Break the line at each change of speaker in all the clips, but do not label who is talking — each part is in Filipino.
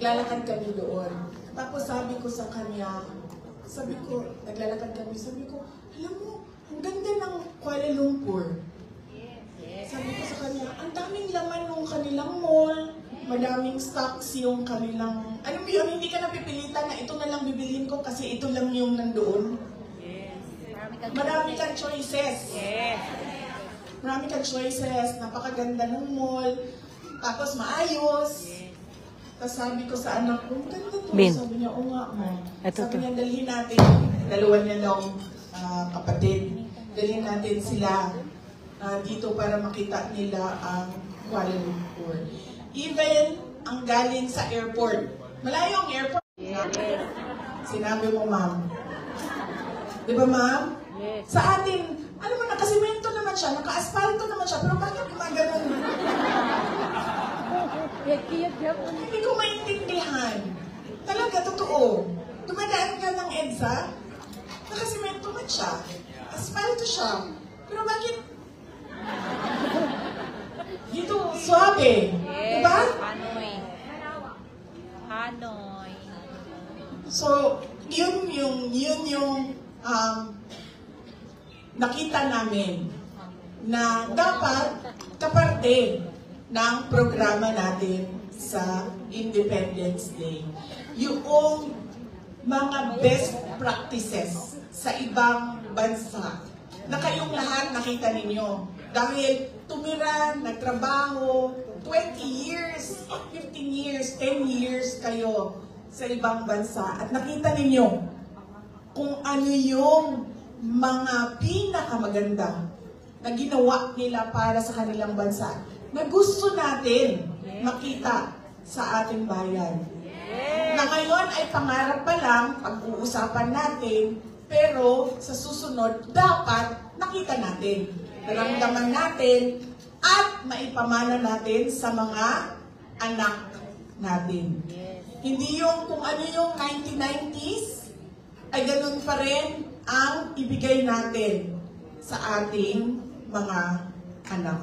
naglalakad kami doon. Tapos sabi ko sa kanya, naglalakad kami, sabi ko, alam mo, ang ganda ng Kuala Lumpur. Sabi ko sa kanya, ang daming laman ng kanilang mall, madaming stocks yung kanilang, alam mo yun, hindi ka napipilitan na ito na lang bibilhin ko kasi ito lang yung nandoon. Marami kang choices. Marami kang choices, napakaganda ng mall, tapos maayos. Tapos sabi ko sa anak ko, ganda to. Sabi niya, oo nga mo. Sabi niya, dalhin natin, dalawa niya ng kapatid, dalhin natin sila dito para makita nila ang Kuala Lumpur. Even ang galing sa airport. Malayo ang airport. Sinabi mo, ma'am. Di ba, ma'am? Sa atin, alam mo, nakasimento naman siya, naka-asfalto naman siya, pero bakit gumaganon? Hindi ko maintindihan. Talaga, totoo. Dumadaan ka ng EDSA, nakasimento man siya, asfalto siya, pero bakit dito, suabe. Diba?
Hanoi.
So, yun yung nakita namin na dapat kaparte ng programa natin sa Independence Day. Yung mga best practices sa ibang bansa na kayong lahat nakita ninyo. Dahil tumira, nagtrabaho, 20 years, 15 years, 10 years kayo sa ibang bansa. At nakita ninyo kung ano yung mga pinakamaganda na ginawa nila para sa kanilang bansa na gusto natin makita sa ating bayan. Na ngayon ay pangarap pa lang, pag-uusapan natin, pero sa susunod, dapat nakita natin, naramdaman natin, at maipamana natin sa mga anak natin. Hindi yung kung ano yung 1990s, ay ganun pa rin ang ibigay natin sa ating mga anak.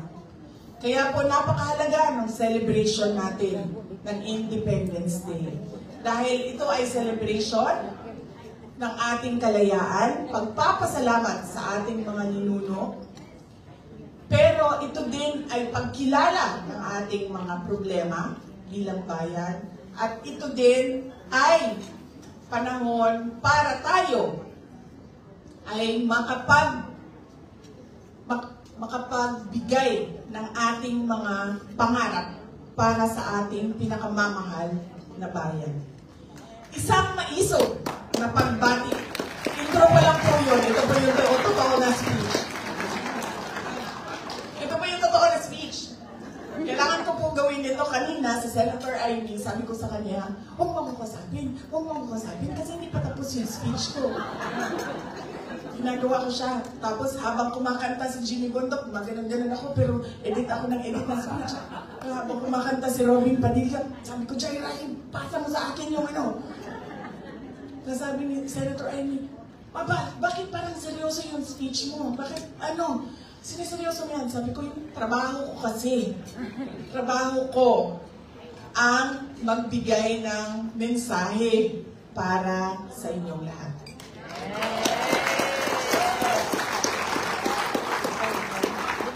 Kaya po napakahalaga ng celebration natin ng Independence Day. Dahil ito ay celebration ng ating kalayaan, pagpapasalamat sa ating mga ninuno, pero ito din ay pagkilala ng ating mga problema bilang bayan, at ito din ay panahon para tayo ay makapagbigay ng ating mga pangarap para sa ating pinakamamahal na bayan. Isang maisog na pagbati. Intro pa lang po yun. Ito po yung totoo na speech. Ito po yung totoo na speech. Kailangan ko po gawin ito kanina sa Senator Amy. Sabi ko sa kanya, huwag mo ko kasapin kasi hindi pa tapos yung speech ko. Ginagawa ko siya. Tapos habang kumakanta si Jimmy Bondok, maganon-ganon ako, pero edit ako ng speech. Habang kumakanta si Robin Padilla, sabi ko, Jai Rahim, pasa mo sa akin yung ano. Tapos sabi ni Senator Amy, bakit parang seryoso yung speech mo? Bakit ano? Siniseryoso mo yan? Sabi ko, yung trabaho ko kasi. Trabaho ko ang magbigay ng mensahe para sa inyong lahat.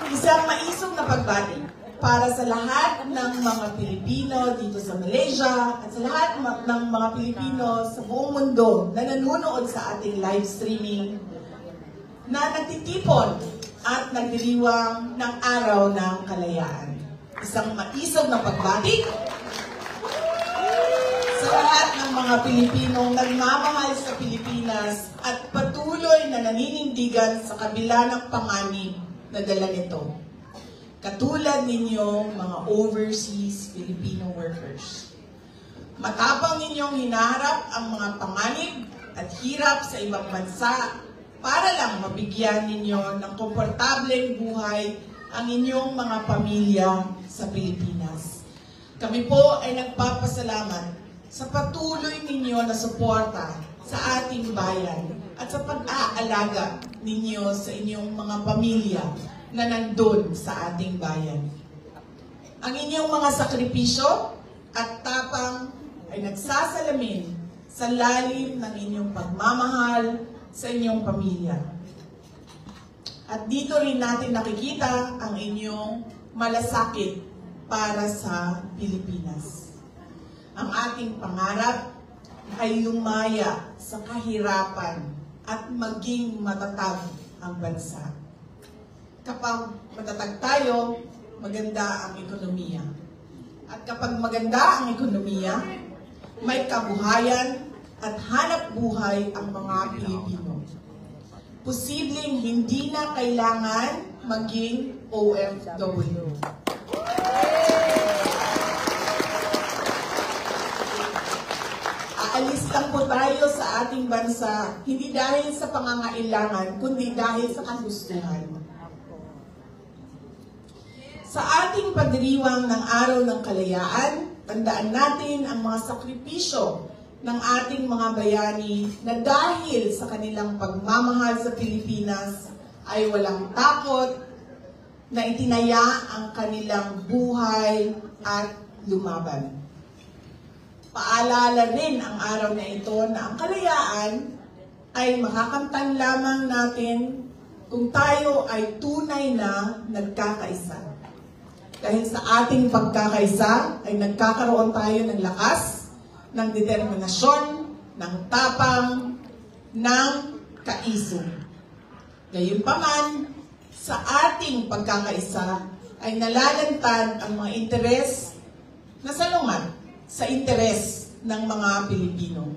Isang maisog na pagbati para sa lahat ng mga Pilipino dito sa Malaysia at sa lahat ng mga Pilipino sa buong mundo na nanonood sa ating live streaming na nagtitipon at nagdiriwang ng araw ng kalayaan. Isang maisog na pagbati sa lahat ng mga Pilipinong nagmamahal sa Pilipinas at patuloy na naninindigan sa kabila ng panganib na dala nito. Katulad ninyong mga overseas Filipino workers. Matapang ninyong hinaharap ang mga panganib at hirap sa ibang bansa para lang mabigyan ninyo ng komportableng buhay ang inyong mga pamilya sa Pilipinas. Kami po ay nagpapasalamat sa patuloy ninyo na suporta sa ating bayan at sa pag-aalaga ninyo sa inyong mga pamilya na nandun sa ating bayan. Ang inyong mga sakripisyo at tapang ay nagsasalamin sa lalim ng inyong pagmamahal sa inyong pamilya. At dito rin natin nakikita ang inyong malasakit para sa Pilipinas. Ang ating pangarap ay lumaya sa kahirapan at maging matatag ang bansa. Kapag matatag tayo, maganda ang ekonomiya. At kapag maganda ang ekonomiya, may kabuhayan at hanap buhay ang mga Pilipino. Posibleng hindi na kailangan maging OFW. Aalis lang po tayo sa ating bansa, hindi dahil sa pangangailangan, kundi dahil sa kagustuhan. Sa ating pagdiriwang ng Araw ng Kalayaan, tandaan natin ang mga sakripisyo ng ating mga bayani na dahil sa kanilang pagmamahal sa Pilipinas ay walang takot na itinaya ang kanilang buhay at lumaban. Paalala rin ang araw na ito na ang kalayaan ay makakamtan lamang natin kung tayo ay tunay na nagkakaisa. Dahil sa ating pagkakaisa ay nagkakaroon tayo ng lakas, ng determinasyon, ng tapang, ng kaisog. Gayunpaman, sa ating pagkakaisa ay nalalantad ang mga interes na salungat sa interes ng mga Pilipino.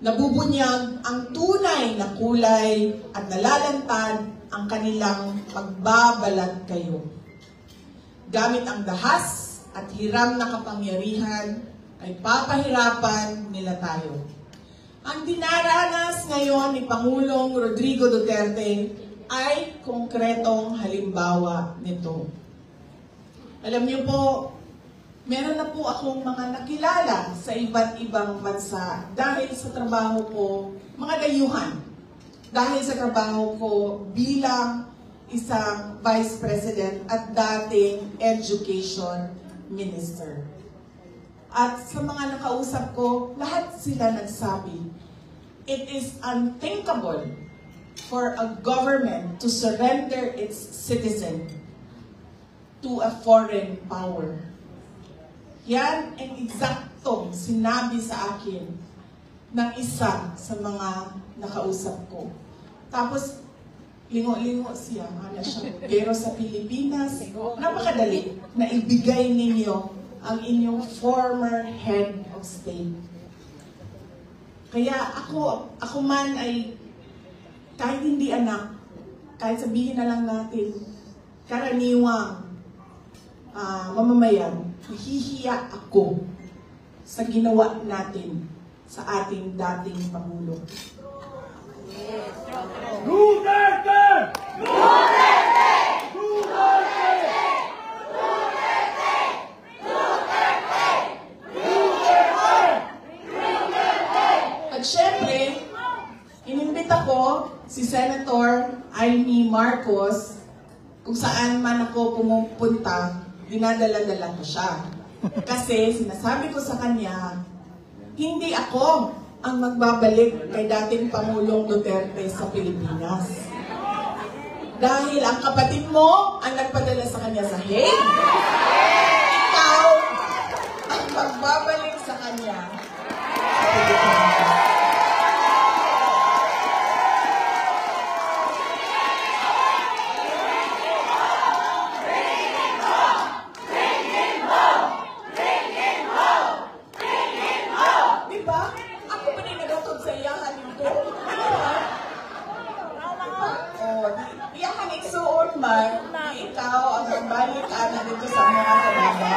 Nabubunyag ang tunay na kulay at nalalantad ang kanilang pagbabalag kayo. Gamit ang dahas at hiram na kapangyarihan, ay papahirapan nila tayo. Ang dinaranas ngayon ni Pangulong Rodrigo Duterte ay konkretong halimbawa nito. Alam niyo po, meron na po akong mga nakilala sa iba't ibang bansa dahil sa trabaho ko, mga dayuhan, dahil sa trabaho ko bilang isang Vice President at dating Education Minister. At sa mga nakausap ko, lahat sila nagsabi, it is unthinkable for a government to surrender its citizen to a foreign power. Yan ang eksaktong sinabi sa akin ng isa sa mga nakausap ko. Tapos, lingo-lingo siya, pero sa Pilipinas, napakadali na ibigay ninyo ang inyong former head of state. Kaya ako man ay, kahit hindi anak, kahit sabihin na lang natin, karaniwang mamamayan, nahihiya ako sa ginawa natin sa ating dating Pangulo.
Duterte! Duterte! Duterte!
At syempre, inimbita ko si Senator Amy Marcos kung saan man ako pumupunta, dinadala-dala ko siya. Kasi sinasabi ko sa kanya, hindi ako ang magbabalik kay dating Pangulong Duterte sa Pilipinas. Dahil ang kapatid mo ang nagpadala sa kanya sa Hague, ikaw ang magbabalik sa kanya sa Pilipinas. Ikaw ang magbalik dito sa mga kalaban.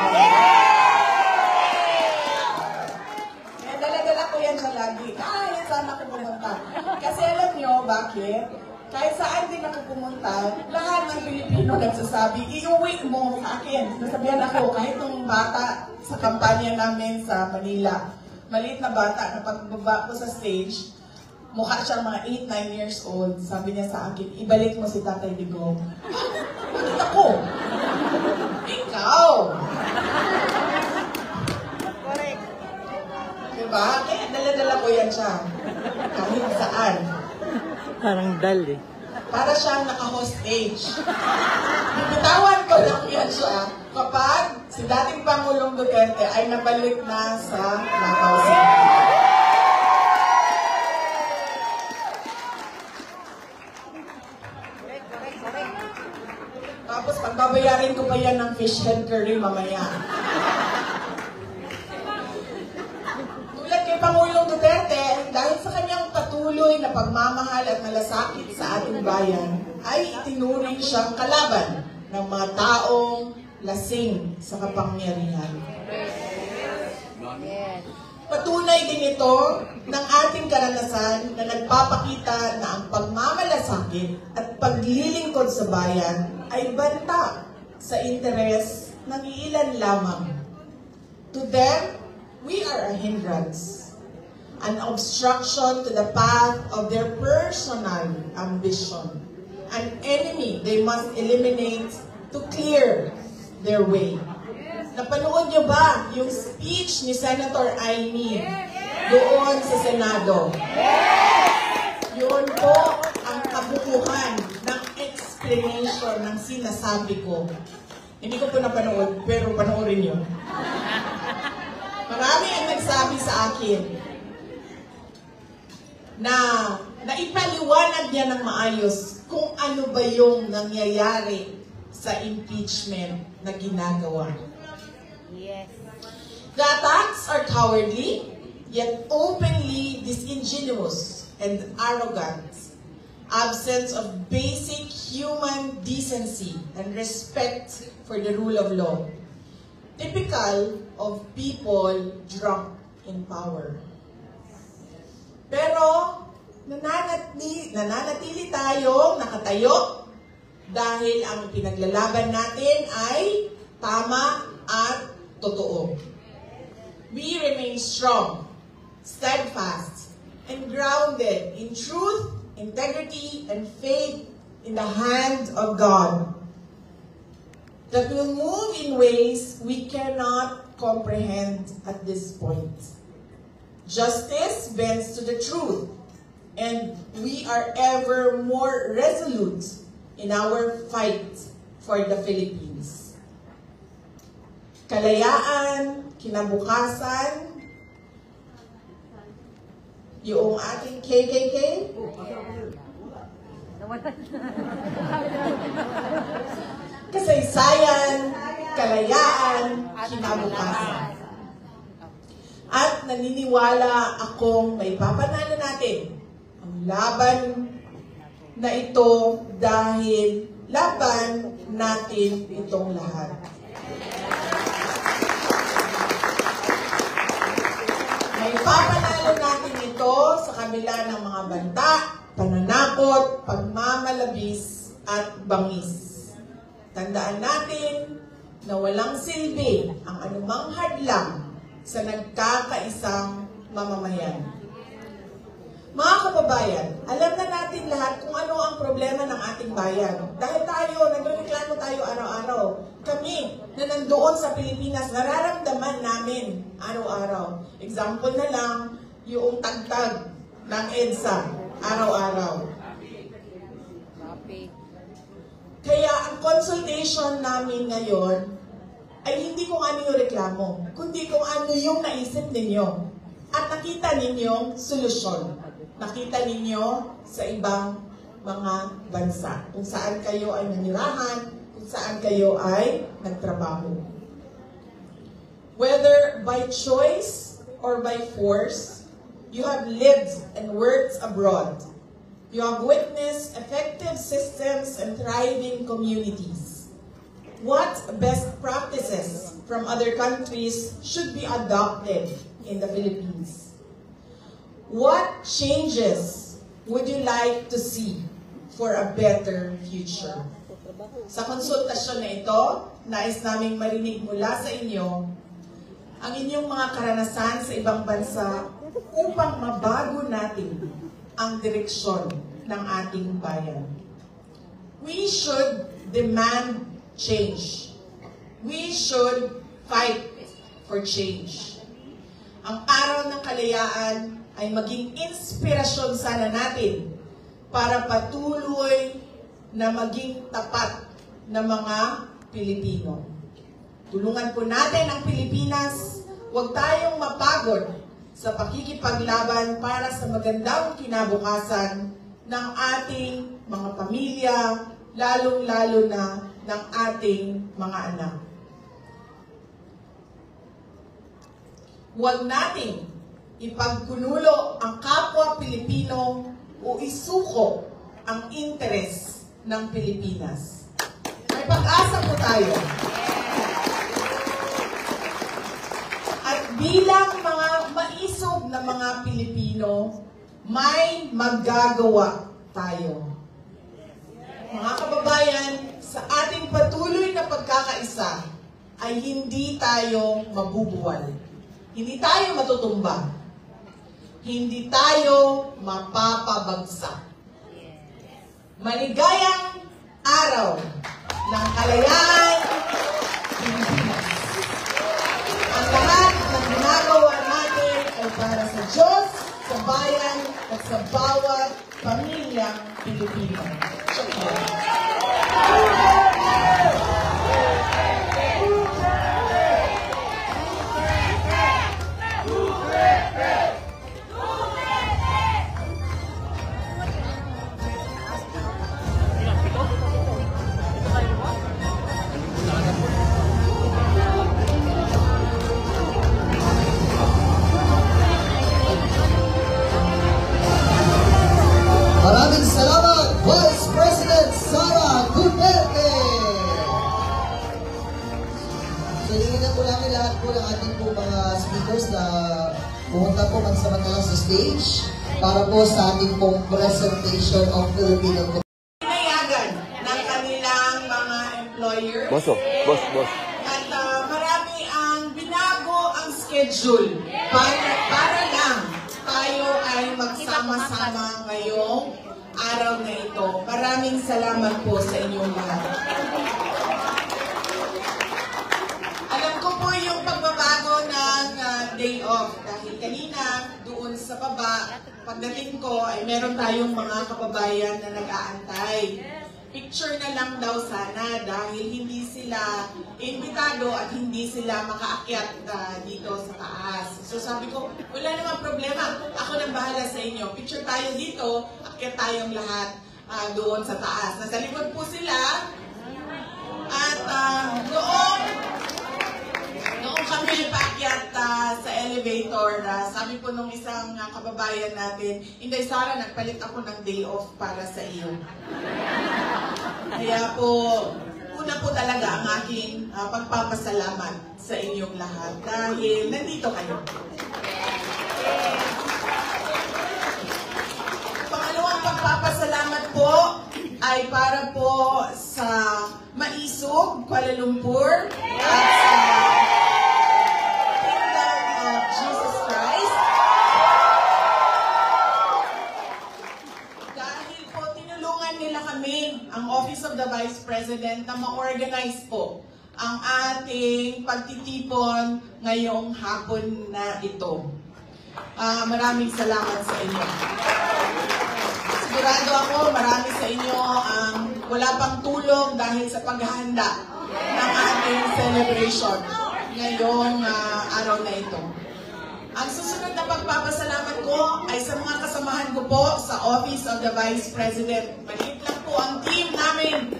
Kaya dala-dala ko yan siya lagi. Yan sana ako pumunta. Kasi alam nyo, bakit? Kahit saan din ako pumunta, lahat ng Pilipino nagsasabi, iuwi mo sa akin. Nasabihan ako, kahit nung bata sa kampanya namin sa Manila, maliit na bata, na pagbaba ko sa stage, mukha siyang mga 8-9 years old. Sabi niya sa akin, ibalik mo si Tatay Digong. Bakit ako? Ikaw! Diba? Kaya dala-dala ko yan siya. Kahit saan.
Parang dal eh.
Para siyang naka-hostage. Bibitawan ko lang yan siya kapag si dating Pangulong Duterte ay nabalik na sa Lanao City. Tapos pagbabayarin ko pa yan ng fish head curry mamaya. Tulad kay Pangulong Duterte, dahil sa kanyang patuloy na pagmamahal at malasakit sa ating bayan, ay itinuring siyang kalaban ng mga taong lasing sa kapangyarihan. Patunay din ito ng ating karanasan na nagpapakita na ang pagmamalasakit at paglilingkod sa bayan ay banta sa interes ng iilan lamang. To them, we are a hindrance, an obstruction to the path of their personal ambition, an enemy they must eliminate to clear their way. Napanood niyo ba yung speech ni Senator Aimee doon sa Senado? Yun po ang kabukuhan ng explanation ng sinasabi ko. Hindi ko po napanood, pero panoorin niyo. Marami ang nagsabi sa akin na naipaliwanag niya ng maayos kung ano ba yung nangyayari sa impeachment na ginagawa.
Yes.
The attacks are cowardly, yet openly disingenuous and arrogant. Absence of basic human decency and respect for the rule of law. Typical of people drunk in power. Pero nananatili tayong nakatayo dahil ang pinaglalaban natin ay tama at totoo. We remain strong, steadfast, and grounded in truth, integrity, and faith in the hand of God that will move in ways we cannot comprehend at this point. Justice bends to the truth, and we are ever more resolute in our fight for the Philippines. Kalayaan, kinabukasan, yung ating KKK, kasaysayan, kalayaan, kinabukasan. At naniniwala akong may papanalo natin ang laban na ito dahil laban natin itong lahat. May papanalo natin ito sa kabila ng mga banta, pananakot, pagmamalabis, at bangis. Tandaan natin na walang silbi ang anumang hadlang sa nagkakaisang mamamayan. Mga kababayan, alam na natin lahat kung ano ang problema ng ating bayan. Dahil nagreklamo tayo araw-araw. Kami na nandoon sa Pilipinas, nararamdaman namin araw-araw. Example na lang, yung tagtag ng EDSA araw-araw. Kaya ang consultation namin ngayon ay hindi kung ano yung reklamo, kundi kung ano yung naisip ninyo. At nakita ninyong solusyon. Nakita ninyo sa ibang mga bansa. Kung saan kayo ay nanirahan, kung saan kayo ay nagtrabaho. Whether by choice or by force, you have lived and worked abroad. You have witnessed effective systems and thriving communities. What best practices from other countries should be adopted in the Philippines? What changes would you like to see for a better future? Sa konsultasyon na ito, nais naming marinig mula sa inyo ang inyong mga karanasan sa ibang bansa upang mabago natin ang direksyon ng ating bayan. We should demand change. We should fight for change. ang araw ng kalayaan ay maging inspirasyon sana natin para patuloy na maging tapat na mga Pilipino. Tulungan po natin ang Pilipinas, huwag tayong mapagod sa pakikipaglaban para sa magandang kinabukasan ng ating mga pamilya, lalong-lalo na ng ating mga anak. Huwag nating ipagkunulo ang kapwa Pilipino o isuko ang interes ng Pilipinas. May pag-asa po tayo. At bilang mga maisog na mga Pilipino, may magagawa tayo. Mga kababayan, sa ating patuloy na pagkakaisa ay hindi tayo mabubuwal. Hindi tayo matutumba. Hindi tayo mapapabagsak. Maligayang araw ng kalayaan, Pilipinas. Ang lahat ng ginagawa natin ay para sa Diyos, sa bayan, at sa bawat pamilyang Pilipino.
Maraming salamat, Vice President Sara Duterte! So, hingin po namin lahat po ng ating po mga speakers na pumunta po magsamantala sa stage para po sa ating pong presentation of Filipino.
Pinayagan ng kanilang mga employers.
Boss.
At marami ang binago ang schedule para lang tayo ay magsama-sama ngayong araw na ito. Maraming salamat po sa inyong lahat. Alam ko po yung pagbabago ng day off dahil kanina doon sa baba, pagdating ko ay meron tayong mga kababayan na nag-aantay. Picture na lang daw sana dahil hindi sila imbitado at hindi sila makaakyat dito sa taas. So sabi ko, wala namang problema. Ako nang bahala sa inyo. Picture tayo dito, akyat tayong lahat doon sa taas. Nasa likod po sila. At noong kami paakyat sa elevator, sabi po nung isang kababayan natin, Inday Sara, nagpalit ako ng day off para sa iyo. Kaya po, una po talaga ang aking pagpapasalamat sa inyong lahat dahil nandito kayo. Pangalawang pagpapasalamat po ay para po sa Maisog, Kuala Lumpur at sa Kingdom of Jesus Christ. Dahil po tinulungan nila kami, ang Office of the Vice President, na ma-organize po ang ating pagtitipon ngayong hapon na ito. Maraming salamat sa inyo. Sigurado ako, marami sa inyo ang wala pang tulong dahil sa paghahanda ng ating celebration ngayong araw na ito. Ang susunod na pagpapasalamat ko ay sa mga kasamahan ko po sa Office of the Vice President. Maliit lang po ang team namin,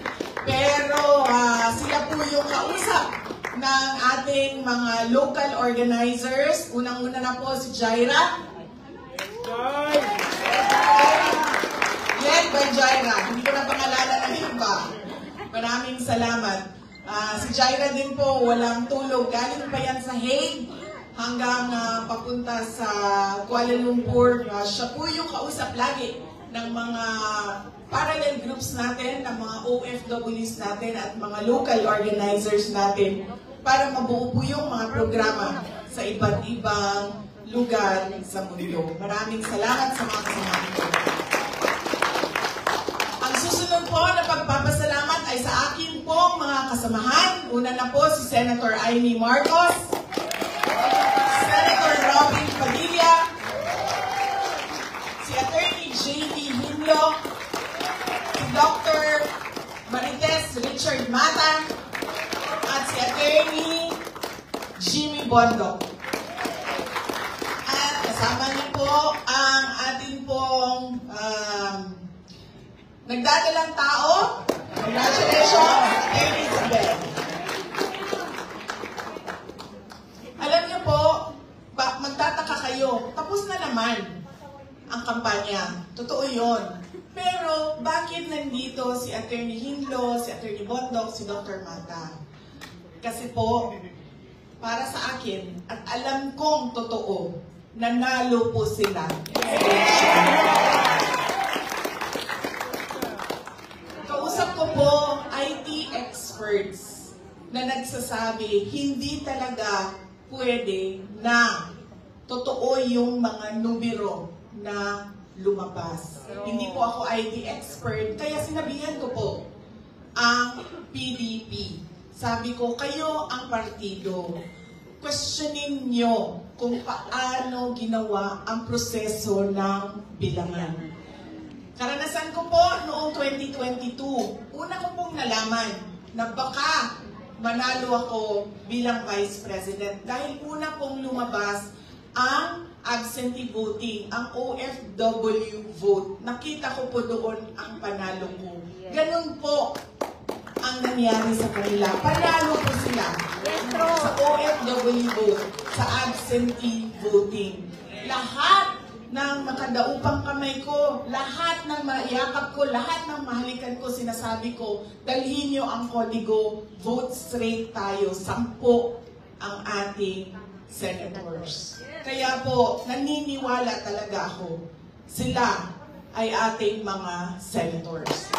pero sila po yung kausap ng ating mga local organizers. Unang-una na po si Jaira. Led by Jaira. Hindi ko na pangalala ng iba. Maraming salamat. Si Jaira din po, walang tulog. Galing pa yan sa Hague hanggang papunta sa Kuala Lumpur. Siya po yung kausap lagi ng mga parallel groups natin, ng mga OFWs natin at mga local organizers natin para mabuo po yung mga programa sa iba't ibang lugar sa mundo. Maraming salamat sa mga kasamahan ko. Ang susunod po na pagpapasalamat ay sa akin pong mga kasamahan. Una na po si Senator Amy Marcos, Senator Robby Bondo. At kasama niyo po ang ating pong nagdadalang tao. Congratulations, Elizabeth. Alam niyo po, magtataka kayo, tapos na naman ang kampanya. Totoo yun. Pero bakit nandito si Attorney Hinlo, si Attorney Bondok, si Dr. Mata? Kasi po, para sa akin, at alam kong totoo, nanalo po sila. Kausap ko po IT experts na nagsasabi, hindi talaga pwede na totoo yung mga numero na lumabas. Hindi po ako IT expert, kaya sinabihan ko po ang PDP. Sabi ko, kayo ang partido. Questionin nyo kung paano ginawa ang proseso ng bilangan. Karanasan ko po noong 2022, una ko pong nalaman na baka manalo ako bilang Vice President dahil una pong lumabas ang absentee voting, ang OFW vote. Nakita ko po doon ang panalo ko. Ganun po ang nangyari sa kanila. Panalo po sila sa OFW vote, sa absentee voting. Lahat ng makadaupang kamay ko, lahat ng maiyakap ko, lahat ng mahalikan ko, sinasabi ko, dalhin nyo ang kodigo, vote straight tayo, 10 ang ating senators. Kaya po, naniniwala talaga ako, sila ay ating mga senators.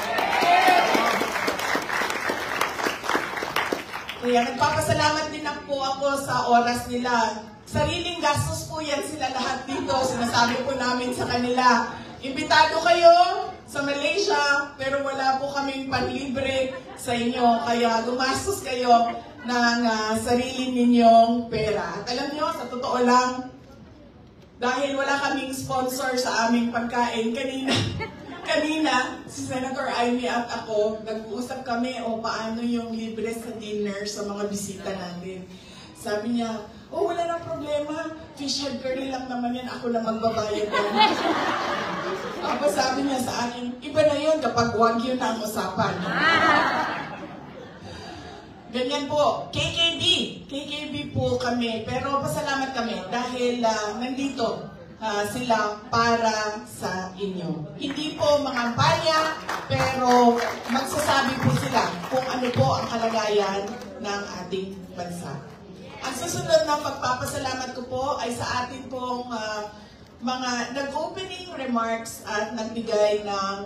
Kaya nagpapasalamat din po ako sa oras nila. Sariling gastos po yan sila lahat dito. Sinasabi po namin sa kanila, imbitado kayo sa Malaysia, pero wala po kaming panlibre sa inyo. Kaya gumastos kayo ng sarili ninyong pera. At alam nyo, sa totoo lang, dahil wala kaming sponsor sa aming pagkain, kanina, si Senator Amy at ako, nag-uusap kami o paano yung libre sa dinner sa mga bisita natin. Sabi niya, oh, wala nang problema, fish head curry lang naman yan, ako lang magbabayad yan. Tapos sabi niya sa akin, iba na yun kapag wagyu na ang usapan. Ganyan po, KKB po kami, pero pasalamat kami dahil nandito sila para sa inyo. Hindi po mangampanya, pero magsasabi po sila kung ano po ang kalagayan ng ating bansa. Ang susunod na pagpapasalamat ko po ay sa ating pong mga nag-opening remarks at nagbigay ng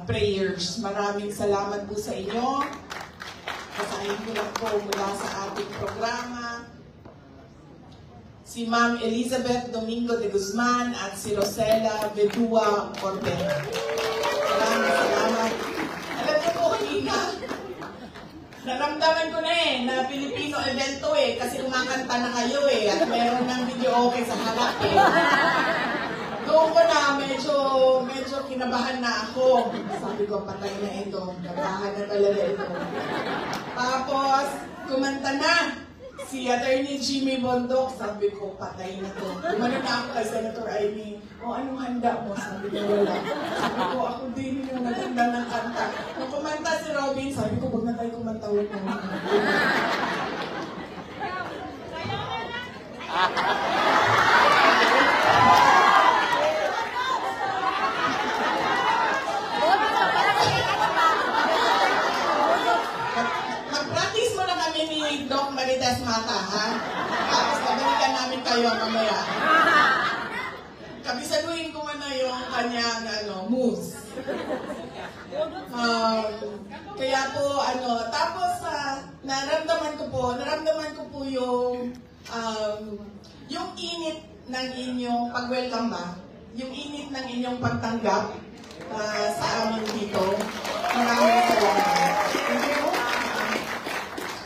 prayers. Maraming salamat po sa inyo. Kasahin ko lang po mula sa ating programa. Si Ma'am Elizabeth Domingo de Guzman at si Rosela Vedua Orbel. Maraming salamat. Alam niyo po kanina, naramdaman ko na na Filipino event to kasi kumakanta na kayo at meron ng video okay sa harap Doon ko na medyo kinabahan na ako. Sabi ko, patay na ito. Kabahan na talaga ito. Tapos, kumanta na si Attorney Jimmy Bondok. Sabi ko, patay na to. Kumano na ako kay Senator Amy. O, anong handa mo? Sabi ko, wala. Sabi ko, ako din yung naganda ng kanta. Nung kumanta si Robin, sabi ko, huwag na tayo kumanta. Huwag na. Mag-practice mo na kami ni Doc Marites Mata, ha? Tapos nabalikan namin kayo mamaya. Kabisaluhin ko na yung kanyang moves. Kaya po, tapos naramdaman ko po yung init ng inyong pag-welcome ba? Yung init ng inyong pagtanggap sa amin dito. Maraming salamat. Thank you.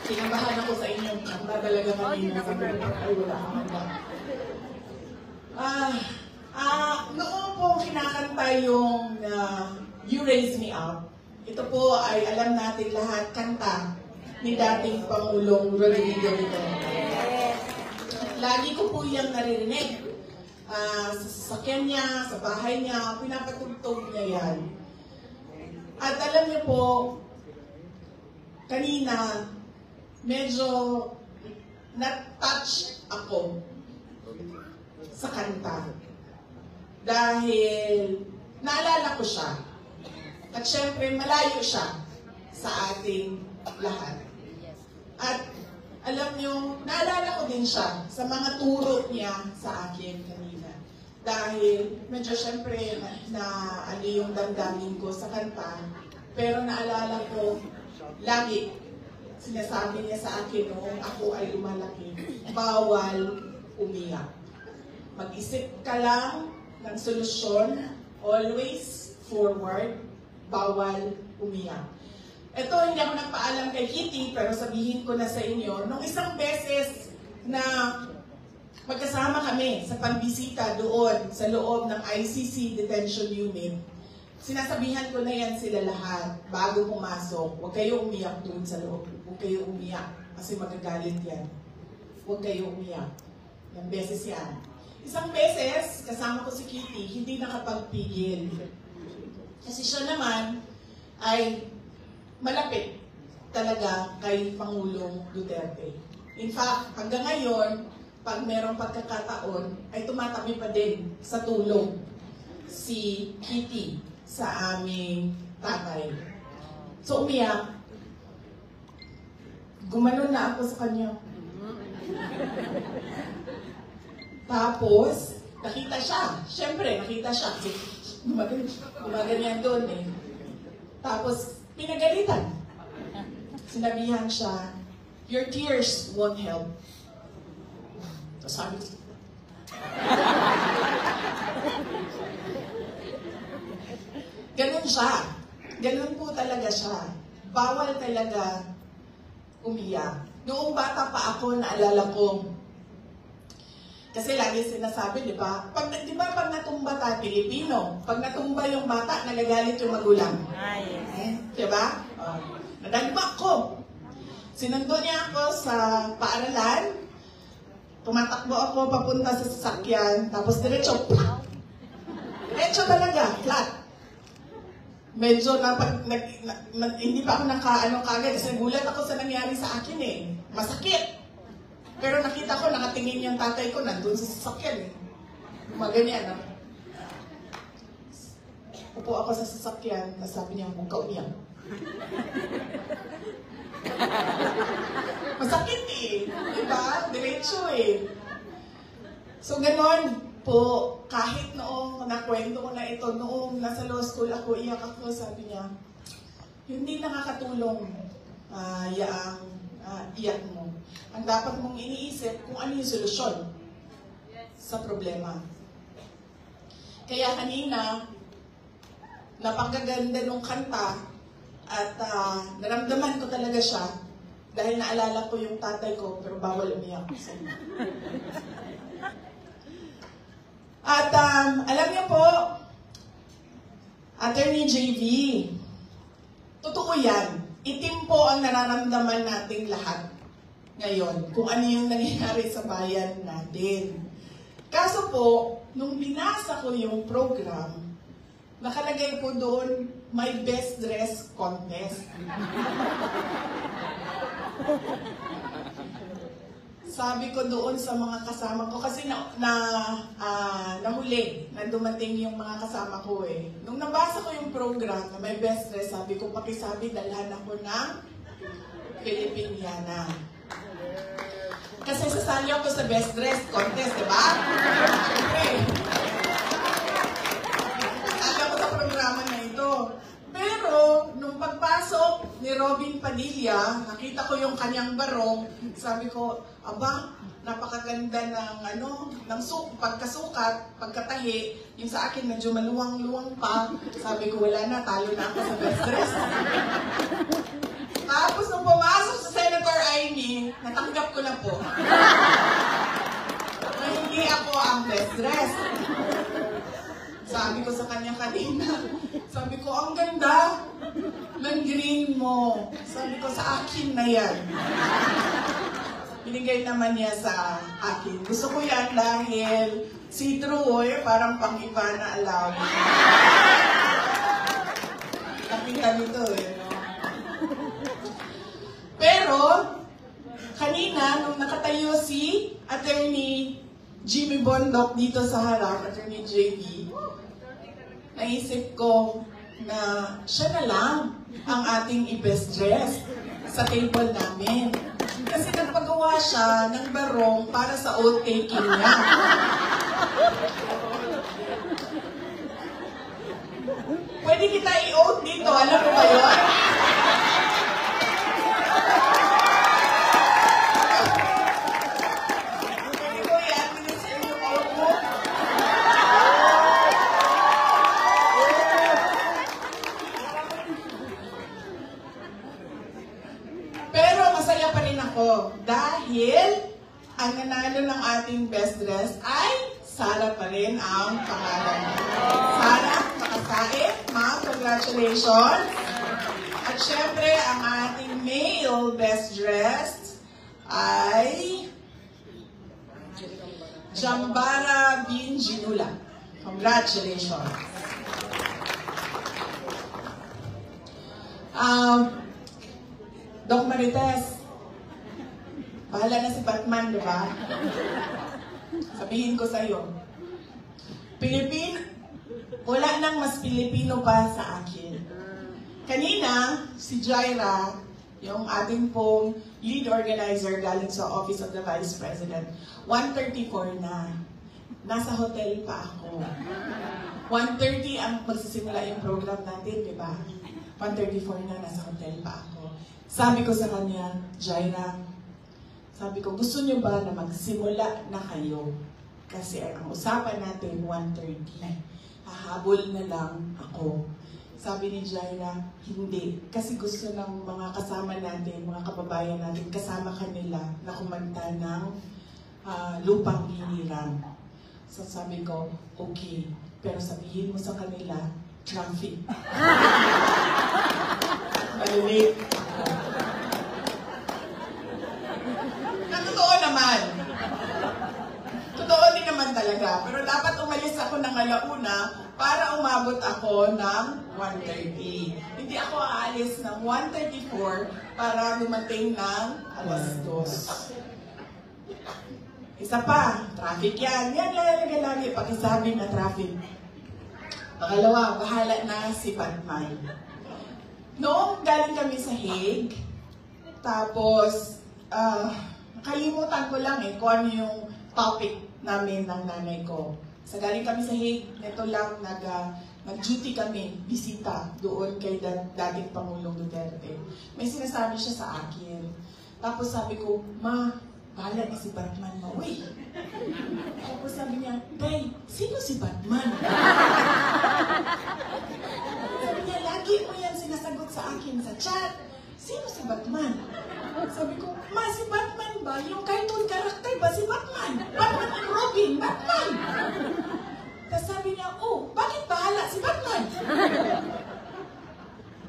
Kinabahan ako sa inyong kanta talaga kanina. Ay, wala akong handa. Noong po kinakanta yung You Raise Me Up, ito po ay alam natin lahat kanta ni dating Pangulong Rodrigo Duterte. lagi ko po yung naririnig. Sa sasakyan niya, sa bahay niya, pinapatugtog niya yan. At alam niyo po, kanina, medyo na-touch ako sa kanta. Dahil naalala ko siya. At syempre, malayo siya sa ating lahat. At alam niyo, naalala ko din siya sa mga turo niya sa akin kanina. Dahil medyo syempre na ano yung damdamin ko sa kanta. Pero naalala ko, lagi sinasabi niya sa akin noong ako ay lumalaki, bawal umiyak. Mag-isip ka lang ng solusyon, always forward, bawal umiyak. Ito, hindi ako nagpaalam kay Kitty, pero sabihin ko na sa inyo, nung isang beses na magkasama kami sa pagbisita doon sa loob ng ICC Detention Unit, sinasabihan ko na yan sila lahat bago pumasok. Huwag kayo umiyak doon sa loob. Huwag kayo umiyak kasi magagalit yan. Huwag kayo umiyak. Yung beses yan. Isang beses, kasama ko si Kitty, hindi nakapagpigil. Kasi siya naman ay malapit talaga kay Pangulong Duterte. In fact, hanggang ngayon, pag merong pagkakataon, ay tumatabi pa din sa tulong si Kitty sa aming tatay. So umiyak. Gumanon na ako sa kanya. Tapos, nakita siya. Siyempre, nakita siya. Kasi gumaganyan doon eh. Tapos, pinagalitan. Sinabihan siya, your tears won't help. Tapos sabi ko, ganun siya. Ganun po talaga siya. Bawal talaga umiyak. Noong bata pa ako, naalala ko, kasi lagi sinasabi, di ba? Pag natumba tayo, Pilipino, pag natumba yung bata, nagagalit yung magulang. Di ba? Nadagma ko. Sinundo niya ako sa paaralan, tumatakbo ako papunta sa sasakyan, tapos diretso, plak! Diretso talaga, flat. Medyo hindi pa ako kagad kasi nagulat ako sa nangyari sa akin eh. Masakit. Pero nakita ko, nakatingin yung tatay ko, nandun sa sasakyan eh. Maganyan, no? Upo ako sa sasakyan, tapos sabi niya, huwag ka umiyak. Masakit eh. Diba? Diretso eh. So, ganon po, kahit noong nakwento ko na ito, noong nasa law school ako, iyak ako, sabi niya, hindi nakakatulong iyak mo. Ang dapat mong iniisip kung ano yung solusyon sa problema. Kaya kanina, napakaganda nung kanta at naramdaman ko talaga siya dahil naalala ko yung tatay ko pero bawal umiyak. At alam niyo po, Attorney JV, totoo yan. Itim po ang nararamdaman nating lahat ngayon kung ano yung nangyayari sa bayan natin. Kaso po, nung binasa ko yung program, nakalagay po doon, my best dress contest. Sabi ko doon sa mga kasama ko, kasi nahuli na dumating yung mga kasama ko eh. Nung nabasa ko yung program na may best dress, sabi ko, pakisabi, dalhan ako ng Filipiniana. Kasi sasali ako sa best dress contest, di ba? Okay. Sasali ako sa programa na ito. Pero, nung pagpasok ni Robin Padilla, nakita ko yung kanyang barong, sabi ko, aba, napakaganda ng pagkasukat, pagkatahi, yung sa akin medyo maluwang-luwang pa. Sabi ko, wala na, talo na ako sa best dress. Tapos nung pumasok sa Senator Amy, natanggap ko na po. Na hindi ako ang best dress. Sabi ko sa kanya kanina, sabi ko, ang ganda ng green mo. Sabi ko, sa akin na yan. binigay naman niya sa akin. Gusto ko yan dahil si Troy, parang pang-iba na alam. Nakita nito eh. No? Pero, kanina, nung nakatayo si Attorney Jimmy Bondok dito sa harap, Attorney JB, naisip ko na siya na lang ang ating i-best dress sa table namin. Kasi nagpagawa siya ng barong para sa oath-taking niya. Pwede kita i-oath dito, alam mo ba yun? Pwede ko i-administer yung oath mo. Pero masaya pa rin ako dahil ang nanalo ng ating best dress ay Sara pa rin ang pangalan. Sara, makasain, ma'am, congratulations. At syempre, ang ating male best dressed ay Jambara bin Jinula. Congratulations. Doc Marites, bahala na si Batman, di ba? Sabihin ko sa'yo, wala nang mas Pilipino pa sa akin. Kanina, si Jaira, yung ating pong lead organizer galing sa Office of the Vice President, 1:34 na. Nasa hotel pa ako. 1:30 ang magsisimula yung program natin, di ba? 1:34 na, nasa hotel pa ako. Sabi ko sa kanya, Jaira, sabi ko, gusto niyo ba na magsimula na kayo? Kasi ang usapan natin, 1:30. Hahabol na lang ako. Sabi ni Jaira, hindi. Kasi gusto ng mga kasama natin, mga kababayan natin, kasama kanila na kumanta ng Lupang Hiniram. So sabi ko, okay. Pero sabihin mo sa kanila, traffic. Malilit. Totoo naman. Totoo din naman talaga. Pero dapat umalis ako ng alauna para umabot ako ng 1:30. Hindi ako aalis ng 1:34 para dumating ng alas 2. Isa pa, traffic yan. Yan lagi pakisabi na traffic. Pangalawa, bahala na si Batman. Noong galing kami sa Hague, tapos, nakalimutan ko lang kung ano yung topic namin ng nanay ko. Sa galing kami sa Hague, neto lang nag-duty kami, bisita doon kay dating Pangulong Duterte. May sinasabi siya sa akin. Tapos sabi ko, Ma, bahala na si Batman, Ma. Uy! Tapos sabi niya, Day, sino si Batman? Sabi niya, lagi mo yan sinasagot sa akin sa chat. Sino si Batman? Sabi ko, Ma, si Batman ba? Yung cartoon character ba si Batman? Batman and Robin, Batman! Tapos sabi niya, oh, bakit bahala si Batman?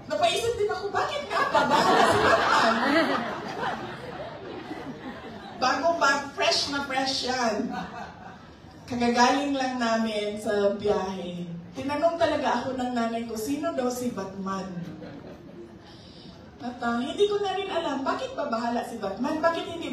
Napaisip din ako, bakit nga ba bahala si Batman? Fresh na fresh yan. Kagagaling lang namin sa biyahe. Tinanong talaga ako ng nanay ko, sino daw si Batman? At hindi ko na rin alam, bakit ba bahala si Batman? Bakit hindi